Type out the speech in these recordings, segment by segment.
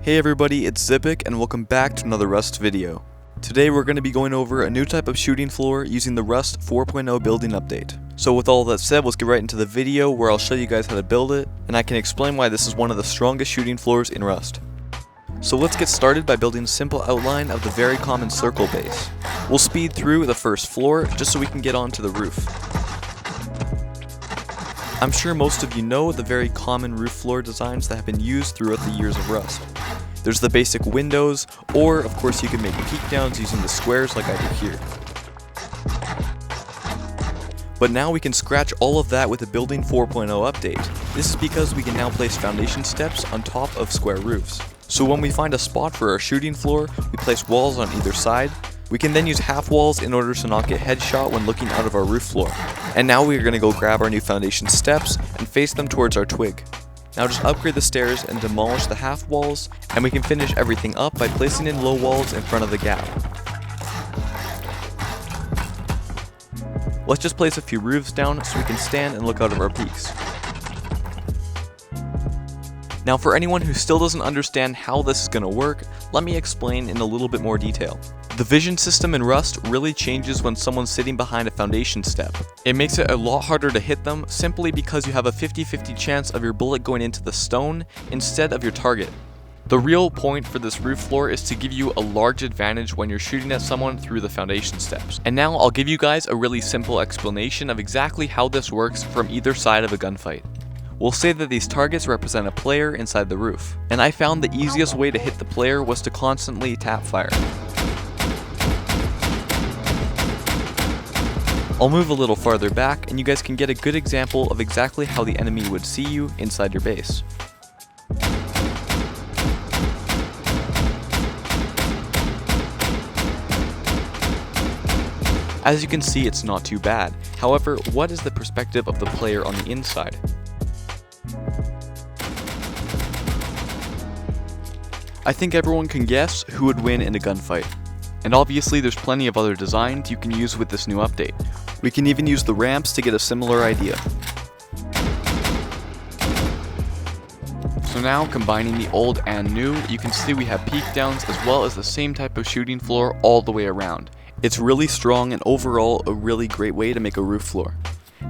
Hey everybody, it's Zypic and welcome back to another Rust video. Today we're going to be going over a new type of shooting floor using the Rust 4.0 building update. So with all that said, let's get right into the video where I'll show you guys how to build it, and I can explain why this is one of the strongest shooting floors in Rust. So let's get started by building a simple outline of the very common circle base. We'll speed through the first floor just so we can get onto the roof. I'm sure most of you know the very common roof floor designs that have been used throughout the years of Rust. There's the basic windows, or of course you can make peek downs using the squares like I do here. But now we can scratch all of that with the Building 4.0 update. This is because we can now place foundation steps on top of square roofs. So when we find a spot for our shooting floor, we place walls on either side. We can then use half walls in order to not get headshot when looking out of our roof floor. And now we are going to go grab our new foundation steps and face them towards our twig. Now just upgrade the stairs and demolish the half walls, and we can finish everything up by placing in low walls in front of the gap. Let's just place a few roofs down so we can stand and look out of our peaks. Now for anyone who still doesn't understand how this is going to work, let me explain in a little bit more detail. The vision system in Rust really changes when someone's sitting behind a foundation step. It makes it a lot harder to hit them simply because you have a 50-50 chance of your bullet going into the stone instead of your target. The real point for this roof floor is to give you a large advantage when you're shooting at someone through the foundation steps. And now I'll give you guys a really simple explanation of exactly how this works from either side of a gunfight. We'll say that these targets represent a player inside the roof, and I found the easiest way to hit the player was to constantly tap fire. I'll move a little farther back and you guys can get a good example of exactly how the enemy would see you inside your base. As you can see, it's not too bad. However, what is the perspective of the player on the inside? I think everyone can guess who would win in a gunfight. And obviously there's plenty of other designs you can use with this new update. We can even use the ramps to get a similar idea. So now, combining the old and new, you can see we have peek downs as well as the same type of shooting floor all the way around. It's really strong and overall a really great way to make a roof floor.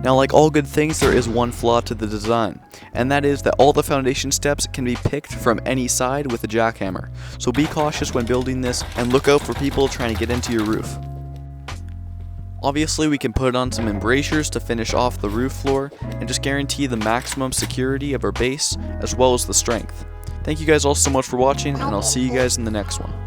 Now, like all good things, there is one flaw to the design, and that is that all the foundation steps can be picked from any side with a jackhammer. So be cautious when building this and look out for people trying to get into your roof. Obviously, we can put on some embrasures to finish off the roof floor and just guarantee the maximum security of our base as well as the strength. Thank you guys all so much for watching, and I'll see you guys in the next one.